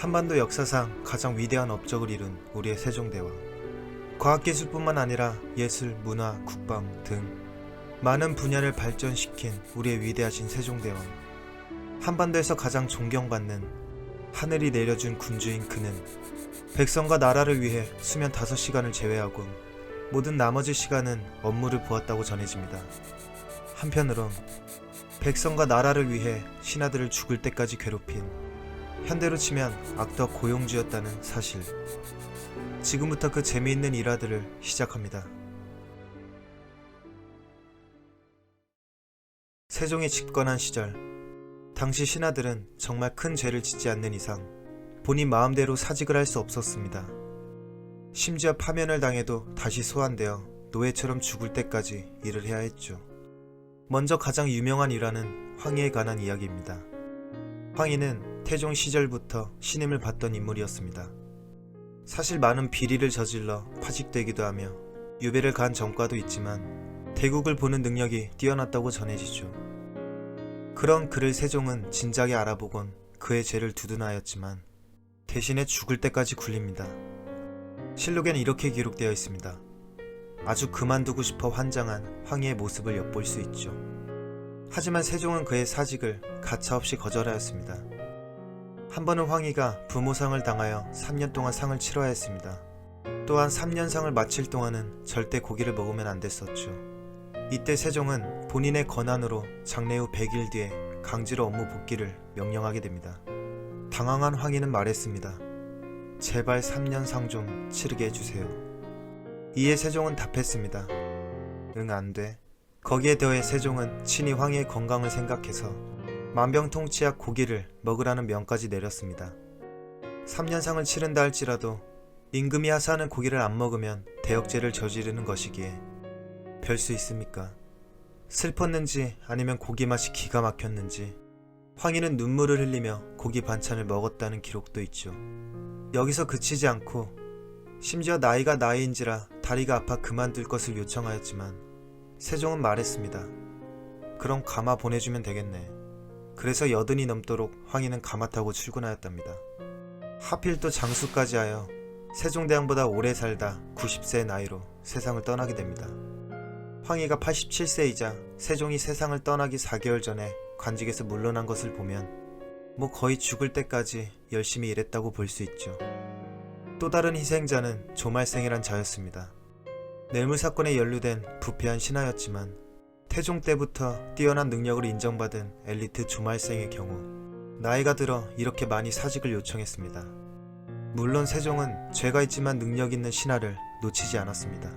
한반도 역사상 가장 위대한 업적을 이룬 우리의 세종대왕. 과학기술뿐만 아니라 예술, 문화, 국방 등 많은 분야를 발전시킨 우리의 위대하신 세종대왕. 한반도에서 가장 존경받는 하늘이 내려준 군주인 그는 백성과 나라를 위해 수면 5시간을 제외하곤 모든 나머지 시간은 업무를 보았다고 전해집니다. 한편으론 백성과 나라를 위해 신하들을 죽을 때까지 괴롭힌 현대로 치면 악덕 고용주였다는 사실. 지금부터 그 재미있는 일화들을 시작합니다. 세종이 집권한 시절, 당시 신하들은 정말 큰 죄를 짓지 않는 이상 본인 마음대로 사직을 할 수 없었습니다. 심지어 파면을 당해도 다시 소환되어 노예처럼 죽을 때까지 일을 해야 했죠. 먼저 가장 유명한 일화는 황희에 관한 이야기입니다. 황희는 태종 시절부터 신임을 받던 인물이었습니다. 사실 많은 비리를 저질러 파직되기도 하며 유배를 간 전과도 있지만 대국을 보는 능력이 뛰어났다고 전해지죠. 그런 그를 세종은 진작에 알아보곤 그의 죄를 두둔하였지만 대신에 죽을 때까지 굴립니다. 실록엔 이렇게 기록되어 있습니다. 아주 그만두고 싶어 환장한 황희의 모습을 엿볼 수 있죠. 하지만 세종은 그의 사직을 가차없이 거절하였습니다. 한 번은 황희가 부모상을 당하여 3년 동안 상을 치러야 했습니다. 또한 3년상을 마칠 동안은 절대 고기를 먹으면 안 됐었죠. 이때 세종은 본인의 권한으로 장례 후 100일 뒤에 강제로 업무 복귀를 명령하게 됩니다. 당황한 황희는 말했습니다. 제발 3년 상 좀 치르게 해주세요. 이에 세종은 답했습니다. 응, 안 돼. 거기에 더해 세종은 친히 황희의 건강을 생각해서 만병통치약 고기를 먹으라는 명까지 내렸습니다. 3년상을 치른다 할지라도 임금이 하사하는 고기를 안 먹으면 대역죄를 저지르는 것이기에 별 수 있습니까? 슬펐는지 아니면 고기 맛이 기가 막혔는지 황희는 눈물을 흘리며 고기 반찬을 먹었다는 기록도 있죠. 여기서 그치지 않고 심지어 나이가 나이인지라 다리가 아파 그만둘 것을 요청하였지만 세종은 말했습니다. 그럼 가마 보내주면 되겠네. 그래서 80이 넘도록 황희는 가마 타고 출근하였답니다. 하필 또 장수까지 하여 세종대왕보다 오래 살다 90세의 나이로 세상을 떠나게 됩니다. 황희가 87세이자 세종이 세상을 떠나기 4개월 전에 관직에서 물러난 것을 보면 거의 죽을 때까지 열심히 일했다고 볼 수 있죠. 또 다른 희생자는 조말생이란 자였습니다. 뇌물 사건에 연루된 부패한 신하였지만 태종 때부터 뛰어난 능력을 인정받은 엘리트 조말생의 경우 나이가 들어 이렇게 많이 사직을 요청했습니다. 물론 세종은 죄가 있지만 능력 있는 신하를 놓치지 않았습니다.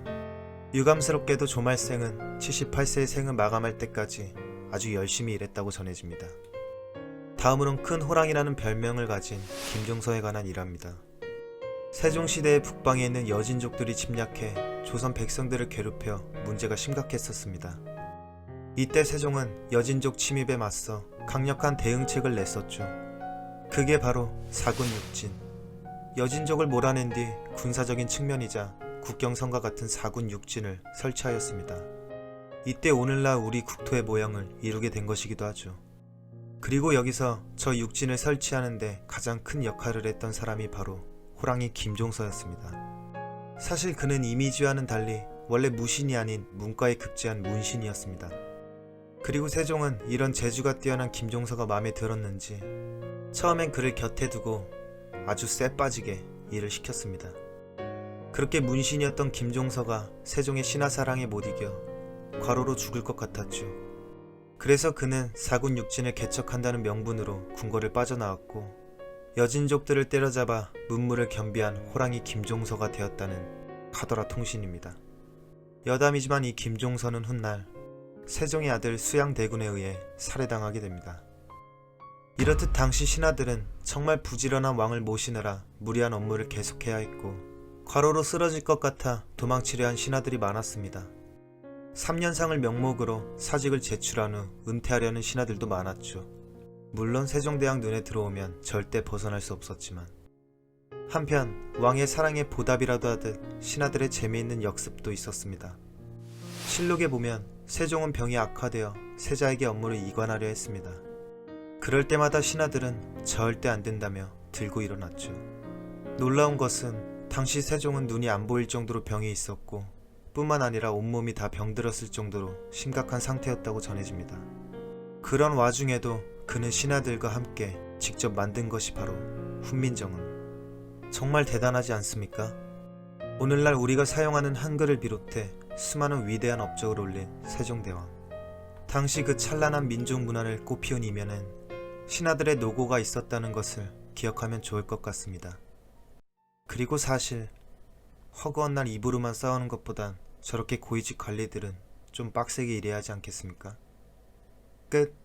유감스럽게도 조말생은 78세의 생을 마감할 때까지 아주 열심히 일했다고 전해집니다. 다음으론 큰 호랑이라는 별명을 가진 김종서에 관한 일화입니다. 세종시대의 북방에 있는 여진족들이 침략해 조선 백성들을 괴롭혀 문제가 심각했었습니다. 이때 세종은 여진족 침입에 맞서 강력한 대응책을 냈었죠. 그게 바로 사군육진. 여진족을 몰아낸 뒤 군사적인 측면이자 국경선과 같은 사군육진을 설치하였습니다. 이때 오늘날 우리 국토의 모양을 이루게 된 것이기도 하죠. 그리고 여기서 저 육진을 설치하는데 가장 큰 역할을 했던 사람이 바로 호랑이 김종서였습니다. 사실 그는 이미지와는 달리 원래 무신이 아닌 문과에 급제한 문신이었습니다. 그리고 세종은 이런 재주가 뛰어난 김종서가 마음에 들었는지 처음엔 그를 곁에 두고 아주 쎄 빠지게 일을 시켰습니다. 그렇게 문신이었던 김종서가 세종의 신하사랑에 못 이겨 과로로 죽을 것 같았죠. 그래서 그는 사군육진을 개척한다는 명분으로 궁궐을 빠져나왔고 여진족들을 때려잡아 문무를 겸비한 호랑이 김종서가 되었다는 카더라 통신입니다. 여담이지만 이 김종서는 훗날 세종의 아들 수양대군에 의해 살해당하게 됩니다. 이렇듯 당시 신하들은 정말 부지런한 왕을 모시느라 무리한 업무를 계속해야 했고 과로로 쓰러질 것 같아 도망치려 한 신하들이 많았습니다. 3년상을 명목으로 사직을 제출한 후 은퇴하려는 신하들도 많았죠. 물론 세종대왕 눈에 들어오면 절대 벗어날 수 없었지만 한편 왕의 사랑에 보답이라도 하듯 신하들의 재미있는 역습도 있었습니다. 실록에 보면 세종은 병이 악화되어 세자에게 업무를 이관하려 했습니다. 그럴 때마다 신하들은 절대 안 된다며 들고 일어났죠. 놀라운 것은 당시 세종은 눈이 안 보일 정도로 병이 있었고 뿐만 아니라 온몸이 다 병들었을 정도로 심각한 상태였다고 전해집니다. 그런 와중에도 그는 신하들과 함께 직접 만든 것이 바로 훈민정음. 정말 대단하지 않습니까? 오늘날 우리가 사용하는 한글을 비롯해 수많은 위대한 업적을 올린 세종대왕. 당시 그 찬란한 민족 문화를 꽃피운 이면엔 신하들의 노고가 있었다는 것을 기억하면 좋을 것 같습니다. 그리고 사실 허구한 날 입으로만 싸우는 것보단 저렇게 고위직 관리들은 좀 빡세게 일해야 하지 않겠습니까? 끝.